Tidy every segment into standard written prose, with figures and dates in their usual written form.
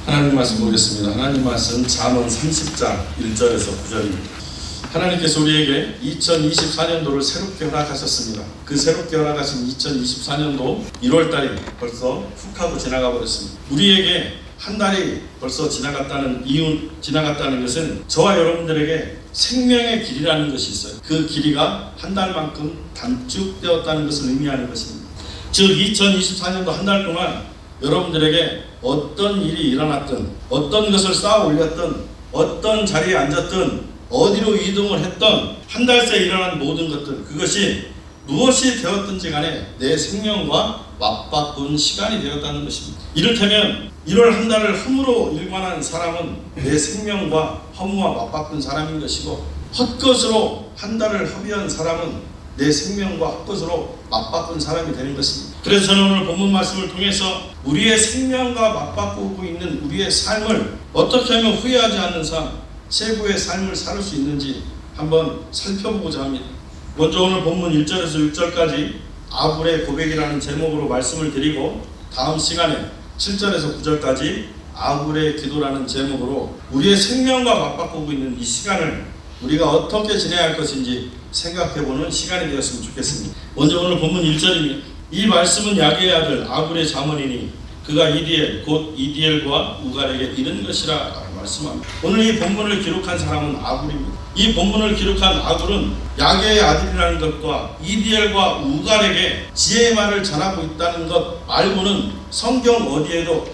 하나님 말씀 보겠습니다. 하나님 말씀 잠언 30장 1절에서 9절입니다. 하나님께서 우리에게 2024년도를 새롭게 허락하셨습니다. 그 새롭게 허락하신 2024년도 1월달이 벌써 훅 하고 지나가 버렸습니다. 우리에게 한 달이 벌써 지나갔다는 것은 저와 여러분들에게 생명의 길이라는 것이 있어요. 그 길이가 한 달만큼 단축되었다는 것을 의미하는 것입니다. 즉 2024년도 한 달 동안 여러분들에게 어떤 일이 일어났든, 어떤 것을 쌓아 올렸든, 어떤 자리에 앉았든, 어디로 이동을 했던 한 달 새 일어난 모든 것들, 그것이 무엇이 되었든지 간에 내 생명과 맞바꾼 시간이 되었다는 것입니다. 이를테면 1월 한 달을 허무로 일관한 사람은 내 생명과 허무와 맞바꾼 사람인 것이고, 헛것으로 한 달을 허비한 사람은 내 생명과 헛것으로 맞바꾼 사람이 되는 것입니다. 그래서 저는 오늘 본문 말씀을 통해서 우리의 생명과 맞바꾸고 있는 우리의 삶을 어떻게 하면 후회하지 않는 삶, 최고의 삶을 살 수 있는지 한번 살펴보고자 합니다. 먼저 오늘 본문 1절에서 6절까지 아굴의 고백이라는 제목으로 말씀을 드리고, 다음 시간에 7절에서 9절까지 아굴의 기도라는 제목으로 우리의 생명과 맞바꾸고 있는 이 시간을 우리가 어떻게 지내야 할 것인지 생각해보는 시간이 되었으면 좋겠습니다. 먼저 오늘 본문 1절입니다. 이 말씀은 야게의 아들 아굴의 자문이니 그가 이디엘 곧 이디엘과 우갈에게 이른 것이라 라고 말씀합니다. 오늘 이 본문을 기록한 사람은 아굴입니다. 이 본문을 기록한 아굴은 야게의 아들이라는 것과 이디엘과 우갈에게 지혜의 말을 전하고 있다는 것 말고는 성경 어디에도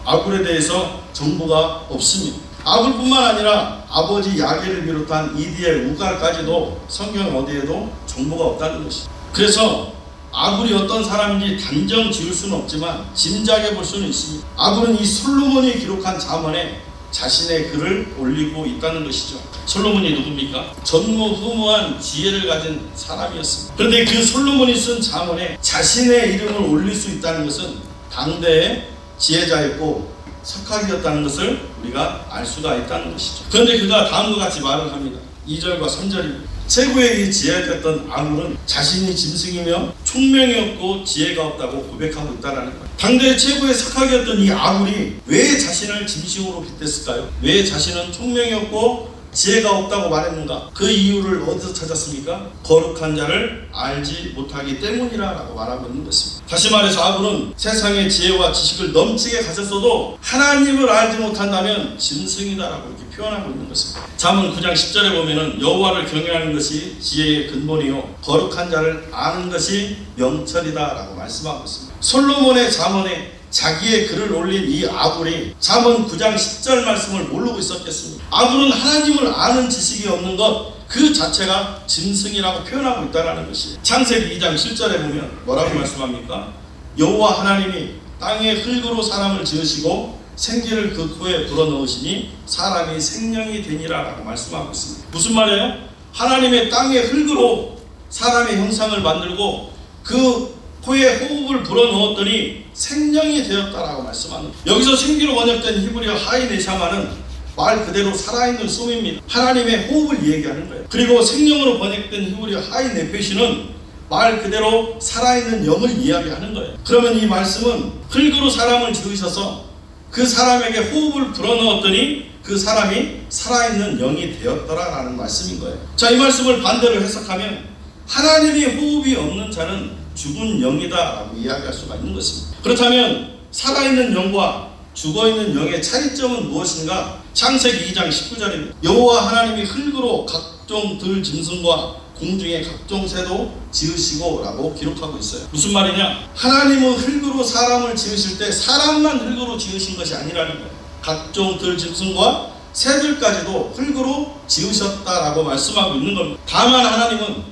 아굴에 대해서 정보가 없습니다. 아굴뿐만 아니라 아버지 야게를 비롯한 이디엘, 우갈까지도 성경 어디에도 정보가 없다는 것입니다. 그래서 아굴이 어떤 사람인지 단정 지을 수는 없지만 짐작해 볼 수는 있습니다. 아굴은 이 솔로몬이 기록한 잠언에 자신의 글을 올리고 있다는 것이죠. 솔로몬이 누굽니까? 전무후무한 지혜를 가진 사람이었습니다. 그런데 그 솔로몬이 쓴 잠언에 자신의 이름을 올릴 수 있다는 것은 당대의 지혜자였고 석학이었다는 것을 우리가 알 수가 있다는 것이죠. 그런데 그가 다음과 같이 말을 합니다. 2절과 3절입니다. 최고의 이 지혜였던 아굴은 자신이 짐승이며 총명이었고 지혜가 없다고 고백하고 있다는 거예요. 당대 최고의 석학이었던 이 아굴이 왜 자신을 짐승으로 빗댔을까요? 왜 자신은 총명이었고 지혜가 없다고 말했는가? 그 이유를 어디서 찾았습니까? 거룩한 자를 알지 못하기 때문이라고 말하고 있는 것입니다. 다시 말해서 아굴은 세상의 지혜와 지식을 넘치게 가졌어도 하나님을 알지 못한다면 짐승이다라고 이렇게 표현하고 있는 것입니다. 잠언 9장 10절에 보면은 여호와를 경외하는 것이 지혜의 근본이요 거룩한 자를 아는 것이 명철이다라고 말씀하고 있습니다. 솔로몬의 잠언에 자기의 글을 올린 이 아굴이 잠언 9장 10절 말씀을 모르고 있었겠습니다. 아굴은 하나님을 아는 지식이 없는 것 그 자체가 짐승이라고 표현하고 있다는 것이에요. 창세기 2장 7절에 보면 뭐라고 말씀합니까? 여호와 하나님이 땅의 흙으로 사람을 지으시고 생기를 그 코에 불어넣으시니 사람이 생명이 되니라 라고 말씀하고 있습니다. 무슨 말이에요? 하나님의 땅의 흙으로 사람의 형상을 만들고 그 코에 호흡을 불어넣었더니 생명이 되었다라고 말씀하는 거예요. 여기서 생기로 번역된 히브리어 하이네샤마는 말 그대로 살아있는 숨입니다. 하나님의 호흡을 얘기하는 거예요. 그리고 생명으로 번역된 히브리어 하이네페시는 말 그대로 살아있는 영을 이야기하는 거예요. 그러면 이 말씀은 흙으로 사람을 지으셔서 그 사람에게 호흡을 불어넣었더니 그 사람이 살아있는 영이 되었더라라는 말씀인 거예요. 자, 이 말씀을 반대로 해석하면 하나님이 호흡이 없는 자는 죽은 영이다라고 이야기할 수가 있는 것입니다. 그렇다면 살아있는 영과 죽어있는 영의 차이점은 무엇인가? 창세기 2장 19절입니다. 여호와 하나님이 흙으로 각종 들 짐승과 공중의 각종 새도 지으시고 라고 기록하고 있어요. 무슨 말이냐? 하나님은 흙으로 사람을 지으실 때 사람만 흙으로 지으신 것이 아니라는 거예요. 각종 들 짐승과 새들까지도 흙으로 지으셨다라고 말씀하고 있는 겁니다. 다만 하나님은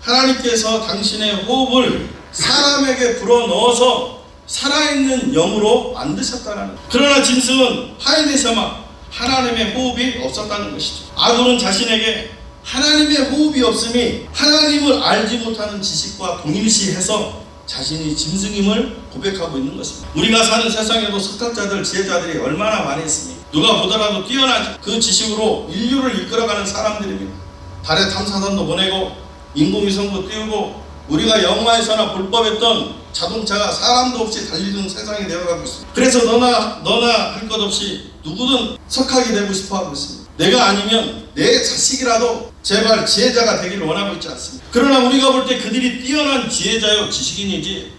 하나님께서 당신의 호흡을 사람에게 불어넣어서 살아있는 영으로 만드셨다는 거예요. 그러나 짐승은 하이네샤마 하나님의 호흡이 없었다는 것이죠. 아굴은 자신에게 하나님의 호흡이 없음이 하나님을 알지 못하는 지식과 동일시해서 자신이 짐승임을 고백하고 있는 것입니다. 우리가 사는 세상에도 석학자들, 지혜자들이 얼마나 많이 있습니까? 누가 보더라도 뛰어난 그 지식으로 인류를 이끌어가는 사람들입니다. 달에 탐사선도 보내고 인공위성도 띄우고 우리가 영화에서나 불법했던 자동차가 사람도 없이 달리는 세상이 되어가고 있습니다. 그래서 너나 할 것 없이 누구든 석학이 되고 싶어 하고 있습니다. 내가 아니면 내 자식이라도 제발 지혜자가 되기를 원하고 있지 않습니다. 그러나 우리가 볼 때 그들이 뛰어난 지혜자요 지식인이지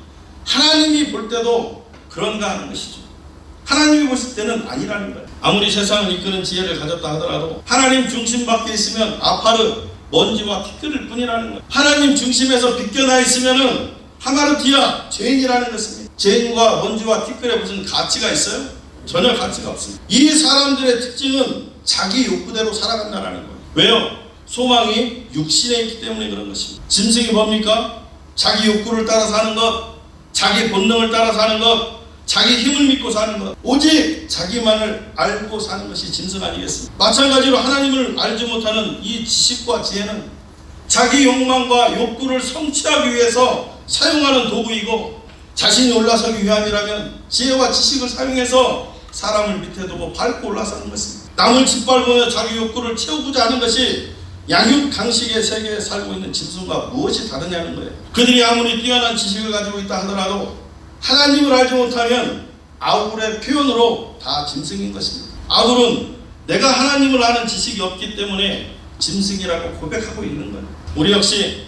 하나님이 볼 때도 그런가 하는 것이죠. 하나님이 보실 때는 아니라는 거예요. 아무리 세상을 이끄는 지혜를 가졌다 하더라도 하나님 중심 밖에 있으면 아파르, 먼지와 티끌일 뿐이라는 거예요. 하나님 중심에서 비껴나 있으면은 하마르티아, 죄인이라는 것입니다. 죄인과 먼지와 티끌에 무슨 가치가 있어요? 전혀 가치가 없습니다. 이 사람들의 특징은 자기 욕구대로 살아간다는 거예요. 왜요? 소망이 육신에 있기 때문에 그런 것입니다. 짐승이 뭡니까? 자기 욕구를 따라 사는 것, 자기 본능을 따라 사는 것, 자기 힘을 믿고 사는 것, 오직 자기만을 알고 사는 것이 짐승 아니겠습니까? 마찬가지로 하나님을 알지 못하는 이 지식과 지혜는 자기 욕망과 욕구를 성취하기 위해서 사용하는 도구이고, 자신이 올라서기 위함이라면 지혜와 지식을 사용해서 사람을 밑에 두고 밟고 올라서는 것입니다. 남을 짓밟으며 자기 욕구를 채우고자 하는 것이 양육강식의 세계에 살고 있는 짐승과 무엇이 다르냐는 거예요. 그들이 아무리 뛰어난 지식을 가지고 있다 하더라도 하나님을 알지 못하면 아굴의 표현으로 다 짐승인 것입니다. 아굴은 내가 하나님을 아는 지식이 없기 때문에 짐승이라고 고백하고 있는 거예요. 우리 역시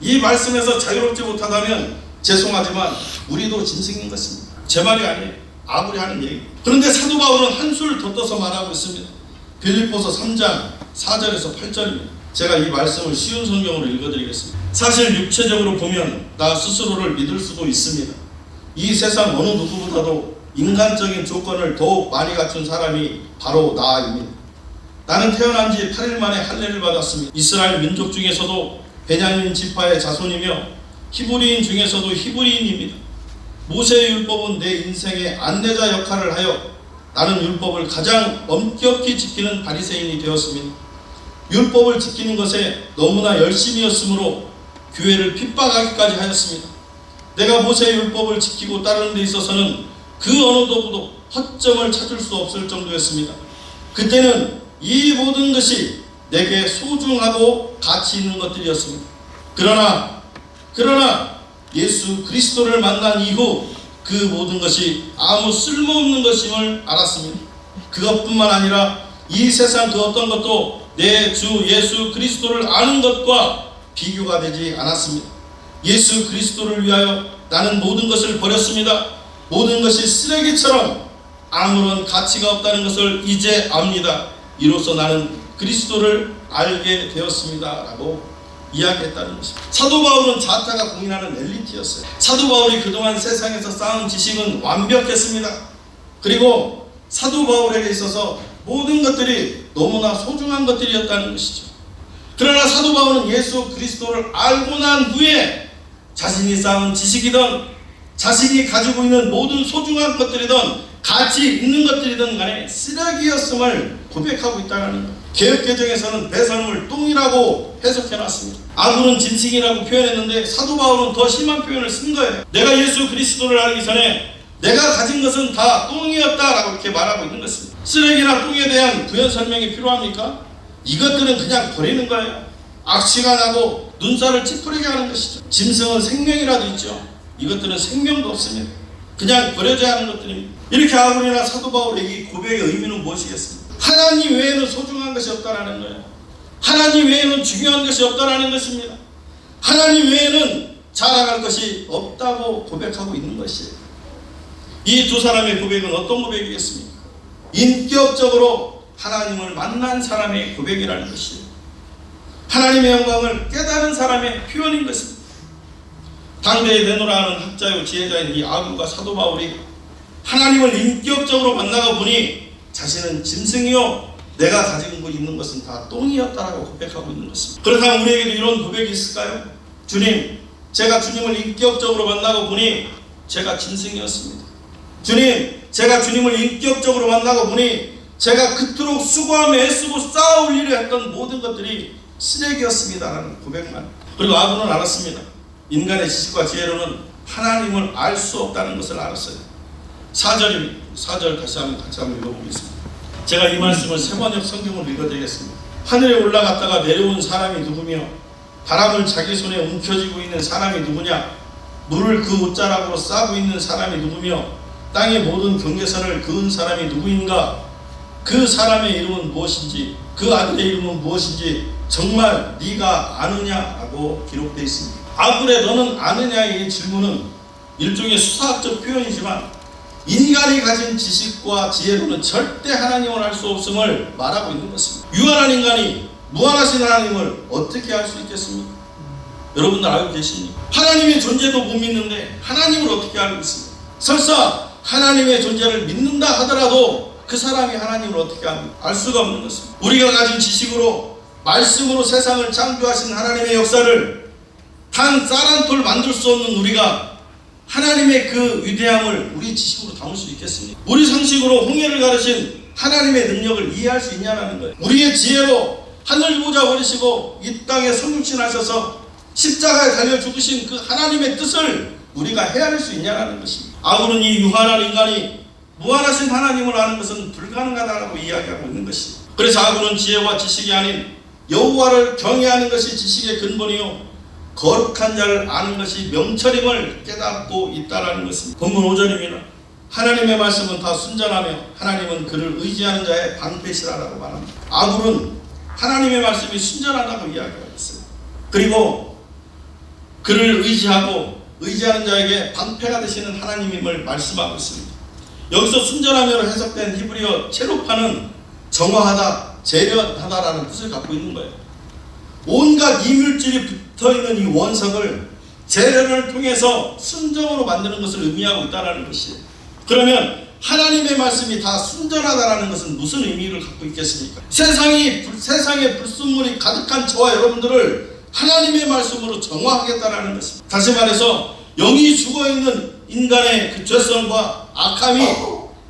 이 말씀에서 자유롭지 못하다면 죄송하지만 우리도 짐승인 것입니다. 제 말이 아니에요. 아굴이 하는 얘기. 그런데 사도 바울은 한술 더 떠서 말하고 있습니다. 빌립보서 3장 4절에서 8절입니다. 제가 이 말씀을 쉬운 성경으로 읽어드리겠습니다. 사실 육체적으로 보면 나 스스로를 믿을 수도 있습니다. 이 세상 어느 누구보다도 인간적인 조건을 더욱 많이 갖춘 사람이 바로 나입니다. 나는 태어난 지 8일 만에 할례를 받았습니다. 이스라엘 민족 중에서도 베냐민 지파의 자손이며 히브리인 중에서도 히브리인입니다. 모세의 율법은 내 인생의 안내자 역할을 하여 나는 율법을 가장 엄격히 지키는 바리새인이 되었습니다. 율법을 지키는 것에 너무나 열심이었으므로 교회를 핍박하기까지 하였습니다. 내가 모세의 율법을 지키고 따르는 데 있어서는 그 어느 누구도 허점을 찾을 수 없을 정도였습니다. 그때는 이 모든 것이 내게 소중하고 가치 있는 것들이었습니다. 그러나 예수 그리스도를 만난 이후 그 모든 것이 아무 쓸모없는 것임을 알았습니다. 그것뿐만 아니라 이 세상 그 어떤 것도 내 주 예수 그리스도를 아는 것과 비교가 되지 않았습니다. 예수 그리스도를 위하여 나는 모든 것을 버렸습니다. 모든 것이 쓰레기처럼 아무런 가치가 없다는 것을 이제 압니다. 이로써 나는 그리스도를 알게 되었습니다. 라고 이야기했다는 것입니다. 사도 바울은 자타가 공인하는 엘리트였어요. 사도 바울이 그동안 세상에서 쌓은 지식은 완벽했습니다. 그리고 사도 바울에게 있어서 모든 것들이 너무나 소중한 것들이었다는 것이죠. 그러나 사도 바울은 예수 그리스도를 알고 난 후에 자신이 쌓은 지식이든 자신이 가지고 있는 모든 소중한 것들이든 가치 있는 것들이든 간에 쓰레기였음을 고백하고 있다는 것. 개역개정에서는 배설물 똥이라고 해석해놨습니다. 아굴은 짐승이라고 표현했는데 사도 바울은 더 심한 표현을 쓴 거예요. 내가 예수 그리스도를 알기 전에 내가 가진 것은 다 똥이었다라고 이렇게 말하고 있는 것입니다. 쓰레기나 똥에 대한 부연 설명이 필요합니까? 이것들은 그냥 버리는 거예요. 악취가 나고 눈살을 찌푸리게 하는 것이죠. 짐승은 생명이라도 있죠. 이것들은 생명도 없습니다. 그냥 버려져야 하는 것들입니다. 이렇게 아굴이나 사도 바울의 이 고백의 의미는 무엇이겠습니까? 하나님 외에는 소중한 것이 없다라는 거예요. 하나님 외에는 중요한 것이 없다라는 것입니다. 하나님 외에는 자랑할 것이 없다고 고백하고 있는 것이에요. 이 두 사람의 고백은 어떤 고백이겠습니까? 인격적으로 하나님을 만난 사람의 고백이라는 것이에요. 하나님의 영광을 깨달은 사람의 표현인 것입니다. 당대에 내노라 하는 학자요 지혜자인 이 아굴과 사도 바울이 하나님을 인격적으로 만나가 보니 자신은 짐승이요 내가 가지고 있는 것은 다 똥이었다라고 고백하고 있는 것입니다. 그렇다면 우리에게도 이런 고백이 있을까요? 주님, 제가 주님을 인격적으로 만나고 보니 제가 짐승이었습니다. 주님, 제가 주님을 인격적으로 만나고 보니 제가 그토록 수고하며 애쓰고 쌓아올 일을 했던 모든 것들이 쓰레기였습니다라는 고백만. 그리고 아굴은 알았습니다. 인간의 지식과 지혜로는 하나님을 알 수 없다는 것을 알았어요. 4절입니다. 4절 같이 한번 읽어보겠습니다. 제가 이 말씀을 세번역 성경으로 읽어드리겠습니다. 하늘에 올라갔다가 내려온 사람이 누구며 바람을 자기 손에 움켜쥐고 있는 사람이 누구냐? 물을 그 옷자락으로 싸고 있는 사람이 누구며 땅의 모든 경계선을 그은 사람이 누구인가? 그 사람의 이름은 무엇인지 그 아들의 이름은 무엇인지 정말 네가 아느냐라고 기록되어 있습니다. 아굴에 너는 아느냐의 질문은 일종의 수사학적 표현이지만 인간이 가진 지식과 지혜로는 절대 하나님을 알 수 없음을 말하고 있는 것입니다. 유한한 인간이 무한하신 하나님을 어떻게 알 수 있겠습니까? 여러분들 알고 계십니까? 하나님의 존재도 못 믿는데 하나님을 어떻게 알고 있습니까? 설사 하나님의 존재를 믿는다 하더라도 그 사람이 하나님을 어떻게 알 수가 없는 것입니다. 우리가 가진 지식으로 말씀으로 세상을 창조하신 하나님의 역사를 단 쌀 한 톨 만들 수 없는 우리가 하나님의 그 위대함을 우리 지식으로 담을 수 있겠습니까? 우리 상식으로 홍해를 가르신 하나님의 능력을 이해할 수 있냐는 거예요. 우리의 지혜로 하늘 보자 버리시고 이 땅에 성육신하셔서 십자가에 달려 죽으신 그 하나님의 뜻을 우리가 헤아릴 수 있냐는 것입니다. 아굴은 이 유한한 인간이 무한하신 하나님을 아는 것은 불가능하다고 이야기하고 있는 것입니다. 그래서 아굴은 지혜와 지식이 아닌 여호와를 경외하는 것이 지식의 근본이요 거룩한 자를 아는 것이 명철임을 깨닫고 있다라는 것입니다. 본문 5절입니다. 하나님의 말씀은 다 순전하며 하나님은 그를 의지하는 자의 방패시라라고 말합니다. 아굴은 하나님의 말씀이 순전하다고 이야기하고 있어요. 그리고 그를 의지하는 자에게 방패가 되시는 하나님임을 말씀하고 있습니다. 여기서 순전하며로 해석된 히브리어 체로파는 정화하다, 재련하다라는 뜻을 갖고 있는 거예요. 온갖 이물질이 붙어있는 이 원석을 재련을 통해서 순정으로 만드는 것을 의미하고 있다는 것이에요. 그러면 하나님의 말씀이 다 순전하다는 것은 무슨 의미를 갖고 있겠습니까? 세상에 불순물이 가득한 저와 여러분들을 하나님의 말씀으로 정화하겠다는 것입니다. 다시 말해서 영이 죽어있는 인간의 그 죄성과 악함이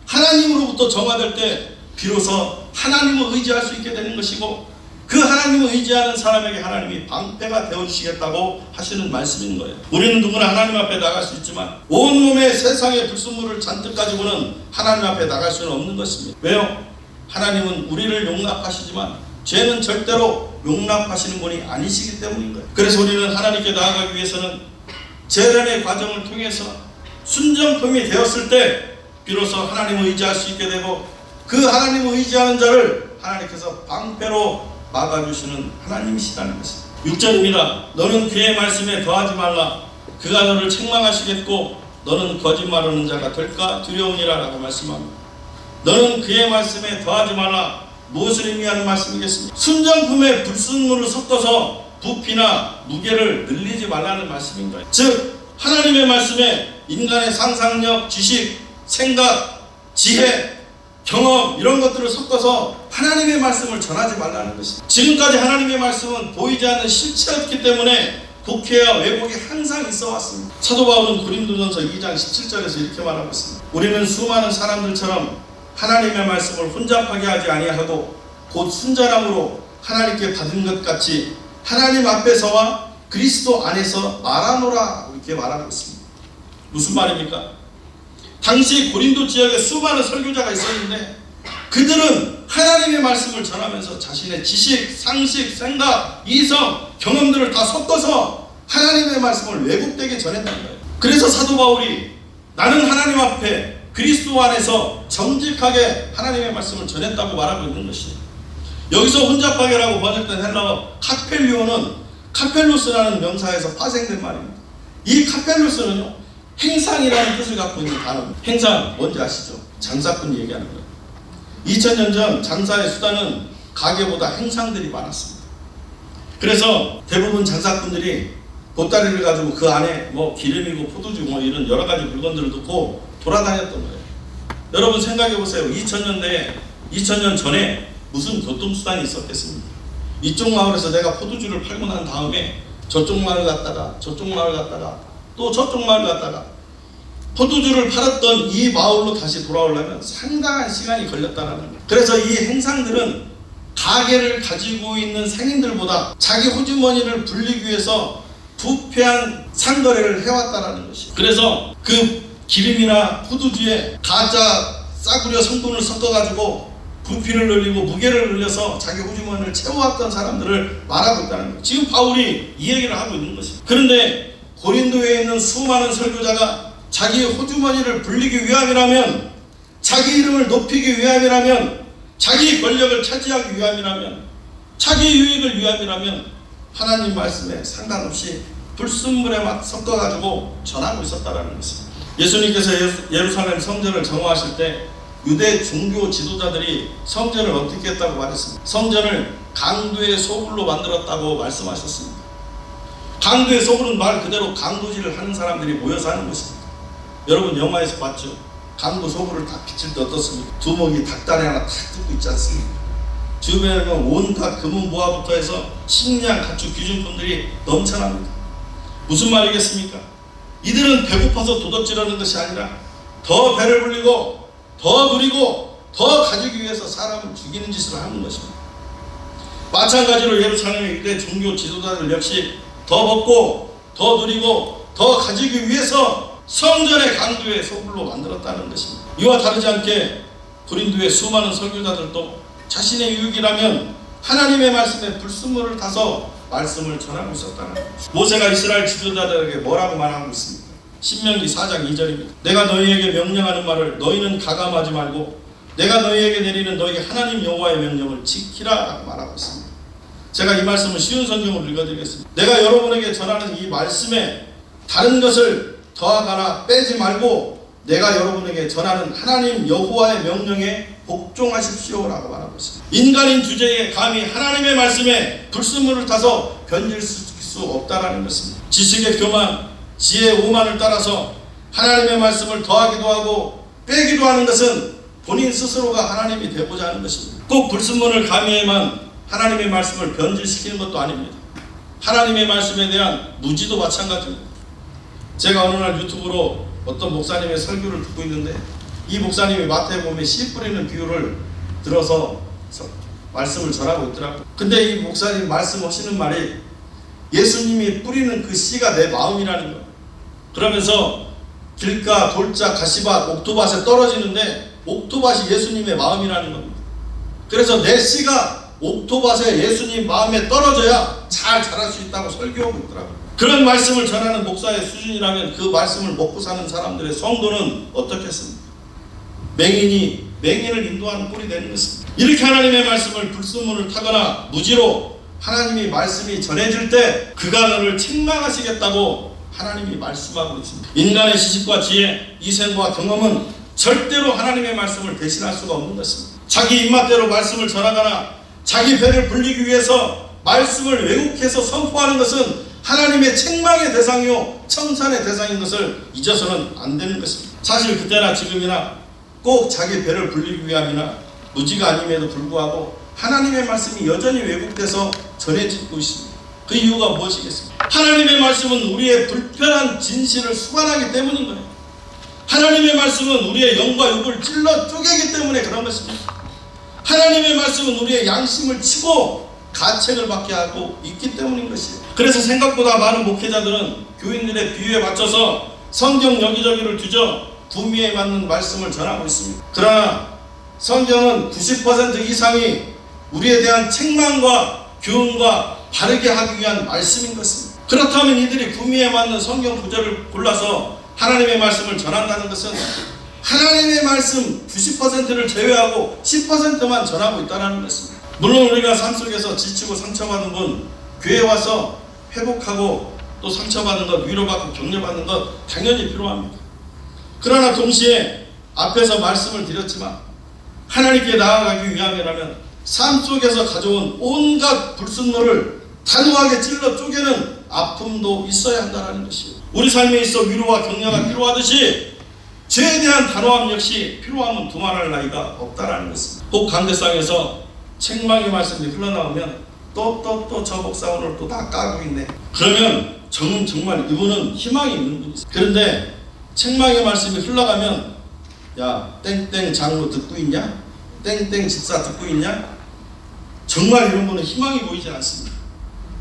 하나님으로부터 정화될 때 비로소 하나님을 의지할 수 있게 되는 것이고 그 하나님을 의지하는 사람에게 하나님이 방패가 되어주시겠다고 하시는 말씀인 거예요. 우리는 누구나 하나님 앞에 나갈 수 있지만 온몸의 세상의 불순물을 잔뜩 가지고는 하나님 앞에 나갈 수는 없는 것입니다. 왜요? 하나님은 우리를 용납하시지만 죄는 절대로 용납하시는 분이 아니시기 때문인 거예요. 그래서 우리는 하나님께 나아가기 위해서는 재련의 과정을 통해서 순정품이 되었을 때 비로소 하나님을 의지할 수 있게 되고 그 하나님을 의지하는 자를 하나님께서 방패로 막아주시는 하나님이시다는 것입니다. 6절입니다. 너는 그의 말씀에 더하지 말라. 그가 너를 책망하시겠고 너는 거짓말하는 자가 될까 두려우니라 라고 말씀합니다. 너는 그의 말씀에 더하지 말라. 무엇을 의미하는 말씀이겠습니까? 순정품에 불순물을 섞어서 부피나 무게를 늘리지 말라는 말씀인 거예요. 즉 하나님의 말씀에 인간의 상상력, 지식, 생각, 지혜, 경험 이런 것들을 섞어서 하나님의 말씀을 전하지 말라는 것입니다. 지금까지 하나님의 말씀은 보이지 않는 실체였기 때문에 국회와 왜곡이 항상 있어 왔습니다. 사도 바울은 고린도전서 2장 17절에서 이렇게 말하고 있습니다. 우리는 수많은 사람들처럼 하나님의 말씀을 혼잡하게 하지 아니하고 곧 순전함으로 하나님께 받은 것 같이 하나님 앞에서와 그리스도 안에서 말하노라 이렇게 말하고 있습니다. 무슨 말입니까? 당시 고린도 지역에 수많은 설교자가 있었는데 그들은 하나님의 말씀을 전하면서 자신의 지식, 상식, 생각, 이성, 경험들을 다 섞어서 하나님의 말씀을 왜곡되게 전했다는 거예요. 그래서 사도 바울이 나는 하나님 앞에 그리스도 안에서 정직하게 하나님의 말씀을 전했다고 말하고 있는 것이에요. 여기서 혼잡하게라고 번역된 헬라어 카펠리오는 카펠루스라는 명사에서 파생된 말입니다. 이 카펠루스는요 행상이라는 뜻을 갖고 있는 단어입니다. 행상 뭔지 아시죠? 장사꾼 얘기하는 거예요. 2000년 전 장사의 수단은 가게보다 행상들이 많았습니다. 그래서 대부분 장사꾼들이 보따리를 가지고 그 안에 뭐 기름이고 포도주 뭐 이런 여러 가지 물건들을 넣고 돌아다녔던 거예요. 여러분 생각해 보세요. 2000년 전에 무슨 교통수단이 있었겠습니까? 이쪽 마을에서 내가 포도주를 팔고 난 다음에 저쪽 마을 갔다가 저쪽 마을 갔다가 또 저쪽 마을 갔다가 포도주를 팔았던 이 마을로 다시 돌아오려면 상당한 시간이 걸렸다는 거예요. 그래서 이 행상들은 가게를 가지고 있는 상인들보다 자기 호주머니를 불리기 위해서 부패한 상거래를 해왔다는 것이에요. 그래서 그 기름이나 포도주에 가짜 싸구려 성분을 섞어가지고 부피를 늘리고 무게를 늘려서 자기 호주머니를 채워왔던 사람들을 말하고 있다는 거예요. 지금 바울이 이 얘기를 하고 있는 것입니다. 그런데 고린도에 있는 수많은 설교자가 자기 호주머니를 불리기 위함이라면, 자기 이름을 높이기 위함이라면, 자기 권력을 차지하기 위함이라면, 자기 유익을 위함이라면 하나님 말씀에 상관없이 불순물에 막 섞어가지고 전하고 있었다는 것입니다. 예수님께서 예루살렘 성전을 정화하실 때 유대 종교 지도자들이 성전을 어떻게 했다고 말했습니다. 성전을 강도의 소굴로 만들었다고 말씀하셨습니다. 강도의 소굴은 말 그대로 강도질을 하는 사람들이 모여서 하는 것입니다. 여러분 영화에서 봤죠? 강도 소굴을 다 비칠 때 어떻습니까? 두목이 닭다리 하나 탁 뜯고 있지 않습니까? 주변에 온갖 금은보화부터 해서 식량, 가축, 귀중품들이 넘쳐납니다. 무슨 말이겠습니까? 이들은 배고파서 도둑질하는 것이 아니라 더 배를 불리고 더 누리고 더 가지기 위해서 사람을 죽이는 짓을 하는 것입니다. 마찬가지로 예루살렘의 유대 종교 지도자들 역시 더 먹고 더 누리고 더 가지기 위해서 성전의 강도의 소굴로 만들었다는 것입니다. 이와 다르지 않게 고린도의 수많은 설교자들도 자신의 유익이라면 하나님의 말씀에 불순물을 타서 말씀을 전하고 있었다는 것입니다. 모세가 이스라엘 지도자들에게 뭐라고 말하고 있습니까? 신명기 4장 2절입니다. 내가 너희에게 명령하는 말을 너희는 가감하지 말고 내가 너희에게 내리는 너희 하나님 여호와의 명령을 지키라 라고 말하고 있습니다. 제가 이 말씀을 쉬운 성경으로 읽어드리겠습니다. 내가 여러분에게 전하는 이 말씀에 다른 것을 더하거나 빼지 말고 내가 여러분에게 전하는 하나님 여호와의 명령에 복종하십시오 라고 말하고 있습니다. 인간인 주제에 감히 하나님의 말씀에 불순물을 타서 변질 수 없다라는 것입니다. 지식의 교만, 지혜의 오만을 따라서 하나님의 말씀을 더하기도 하고 빼기도 하는 것은 본인 스스로가 하나님이 되고자 하는 것입니다. 꼭 불순물을 가미해만 하나님의 말씀을 변질시키는 것도 아닙니다. 하나님의 말씀에 대한 무지도 마찬가지입니다. 제가 어느 날 유튜브로 어떤 목사님의 설교를 듣고 있는데 이 목사님이 마태복음에 씨 뿌리는 비유를 들어서 말씀을 전하고 있더라고요. 근데 이 목사님 말씀하시는 말이 예수님이 뿌리는 그 씨가 내 마음이라는 거예요. 그러면서 길가, 돌자, 가시밭, 옥토밭에 떨어지는데 옥토밭이 예수님의 마음이라는 겁니다. 그래서 내 씨가 옥토밭에 예수님 마음에 떨어져야 잘 자랄 수 있다고 설교하고 있더라고요. 그런 말씀을 전하는 목사의 수준이라면 그 말씀을 먹고 사는 사람들의 성도는 어떻겠습니까? 맹인이 맹인을 인도하는 꼴이 되는 것입니다. 이렇게 하나님의 말씀을 불순물을 타거나 무지로 하나님이 말씀이 전해질 때 그가 너를 책망하시겠다고 하나님이 말씀하고 있습니다. 인간의 지식과 지혜, 이생과 경험은 절대로 하나님의 말씀을 대신할 수가 없는 것입니다. 자기 입맛대로 말씀을 전하거나 자기 배를 불리기 위해서 말씀을 왜곡해서 선포하는 것은 하나님의 책망의 대상이요 청산의 대상인 것을 잊어서는 안 되는 것입니다. 사실 그때나 지금이나 꼭 자기 배를 불리기 위함이나 무지가 아님에도 불구하고 하나님의 말씀이 여전히 왜곡돼서 전해지고 있습니다. 그 이유가 무엇이겠습니까? 하나님의 말씀은 우리의 불편한 진실을 수반하기 때문인 거예요. 하나님의 말씀은 우리의 영과 육을 찔러 쪼개기 때문에 그런 것입니다. 하나님의 말씀은 우리의 양심을 치고 가책을 받게 하고 있기 때문인 것이에요. 그래서 생각보다 많은 목회자들은 교인들의 비유에 맞춰서 성경 여기저기를 뒤져 구미에 맞는 말씀을 전하고 있습니다. 그러나 성경은 90% 이상이 우리에 대한 책망과 교훈과 바르게 하기 위한 말씀인 것입니다. 그렇다면 이들이 구미에 맞는 성경 구절을 골라서 하나님의 말씀을 전한다는 것은 하나님의 말씀 90%를 제외하고 10%만 전하고 있다는 것입니다. 물론 우리가 삶 속에서 지치고 상처받은 분 교회에 와서 회복하고 또 상처받는 것, 위로받고 격려받는 것 당연히 필요합니다. 그러나 동시에 앞에서 말씀을 드렸지만 하나님께 나아가기 위함이라면 삶 속에서 가져온 온갖 불순물을 단호하게 찔러 쪼개는 아픔도 있어야 한다는 것이에요. 우리 삶에 있어 위로와 격려가 필요하듯이 죄에 대한 단호함 역시 필요하면 두말할 나위가 없다라는 것입니다. 꼭 강대상에서 책망의 말씀이 흘러나오면 또 저 목사 오늘 또 다 까고 있네. 그러면 정말 이분은 희망이 있는 분이세요. 그런데 책망의 말씀이 흘러가면 야 땡땡 장로 듣고 있냐? 땡땡 집사 듣고 있냐? 정말 이런 분은 희망이 보이지 않습니다.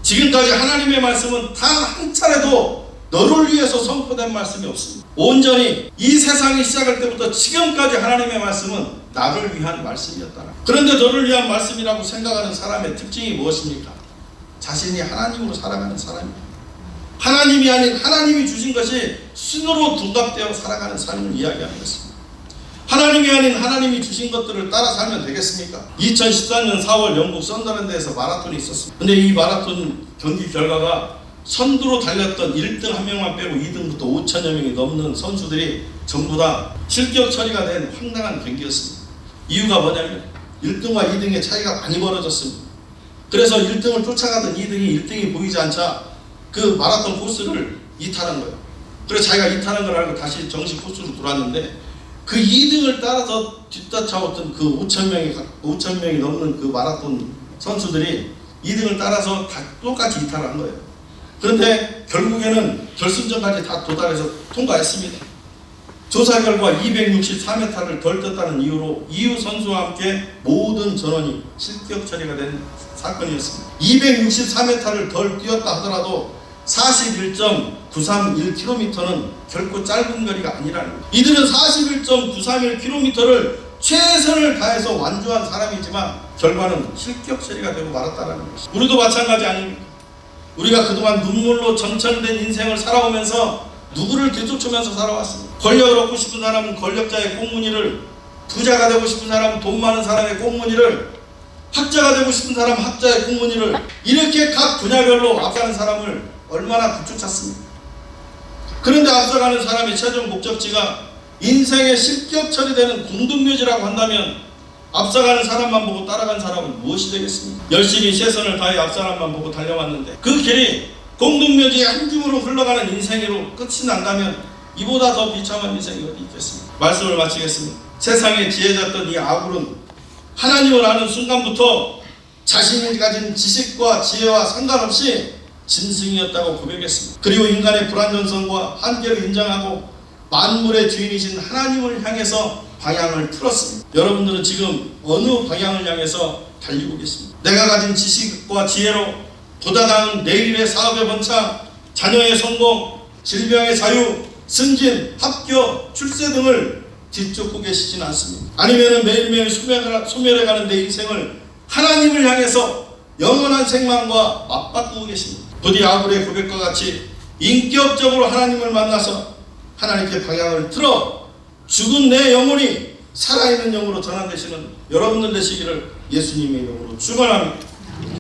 지금까지 하나님의 말씀은 단 한 차례도 너를 위해서 선포된 말씀이 없습니다. 온전히 이 세상이 시작할 때부터 지금까지 하나님의 말씀은 나를 위한 말씀이었다. 그런데 너를 위한 말씀이라고 생각하는 사람의 특징이 무엇입니까? 자신이 하나님으로 살아가는 사람입니다. 하나님이 아닌 하나님이 주신 것이 순으로 둔갑되어 살아가는 삶을 이야기하는 것입니다. 하나님이 아닌 하나님이 주신 것들을 따라 살면 되겠습니까? 2014년 4월 영국 썬더랜드에서 마라톤이 있었습니다. 근데 이 마라톤 경기 결과가 선두로 달렸던 1등 한 명만 빼고 2등부터 5천여 명이 넘는 선수들이 전부 다 실격 처리가 된 황당한 경기였습니다. 이유가 뭐냐면 1등과 2등의 차이가 많이 벌어졌습니다. 그래서 1등을 쫓아가던 1등이 보이지 않자 그 마라톤 코스를 이탈한 거예요. 그래서 자기가 이탈한 걸 알고 다시 정식 코스로 돌아왔는데 그 2등을 따라서 뒤따라왔던 그 5천 명이 넘는 그 마라톤 선수들이 2등을 따라서 다 똑같이 이탈한 거예요. 그런데 결국에는 결승전까지 다 도달해서 통과했습니다. 조사 결과 264m를 덜 떴다는 이유로 이유 선수와 함께 모든 전원이 실격 처리가 된 사건이었습니다. 264m를 덜 뛰었다 하더라도 41.931km는 결코 짧은 거리가 아니라는 거예요. 이들은 41.931km를 최선을 다해서 완주한 사람이지만 결과는 실격 처리가 되고 말았다는 것입니다. 우리도 마찬가지 아닙니까? 우리가 그동안 눈물로 점철된 인생을 살아오면서 누구를 뒤쫓으면서 살아왔습니다. 권력을 얻고 싶은 사람은 권력자의 꽁무니를, 부자가 되고 싶은 사람은 돈 많은 사람의 꽁무니를, 학자가 되고 싶은 사람은 학자의 꽁무니를, 이렇게 각 분야별로 앞서가는 사람을 얼마나 뒤쫓았습니까? 그런데 앞서가는 사람의 최종 목적지가 인생의 실격 처리되는 공동묘지라고 한다면 앞서가는 사람만 보고 따라간 사람은 무엇이 되겠습니까? 열심히 최선을 다해 앞 사람만 보고 달려왔는데 그 길이 공동묘지의 한 줌으로 흘러가는 인생으로 끝이 난다면 이보다 더 비참한 인생이 어디 있겠습니까? 말씀을 마치겠습니다. 세상에 지혜졌던 이 아굴은 하나님을 아는 순간부터 자신이 가진 지식과 지혜와 상관없이 짐승이었다고 고백했습니다. 그리고 인간의 불완전성과 한계를 인정하고 만물의 주인이신 하나님을 향해서 방향을 틀었습니다. 여러분들은 지금 어느 방향을 향해서 달리고 계십니까? 내가 가진 지식과 지혜로 보다 나은 내일의 사업의 번창, 자녀의 성공, 질병의 자유, 승진, 합격, 출세 등을 뒤쫓고 계시진 않습니다. 아니면 매일매일 소멸해가는 내 인생을 하나님을 향해서 영원한 생명과 맞바꾸고 계십니다. 부디 아굴의 고백과 같이 인격적으로 하나님을 만나서 하나님께 방향을 틀어 죽은 내 영혼이 살아있는 영으로 전환되시는 여러분들 되시기를 예수님의 이름으로 축원합니다.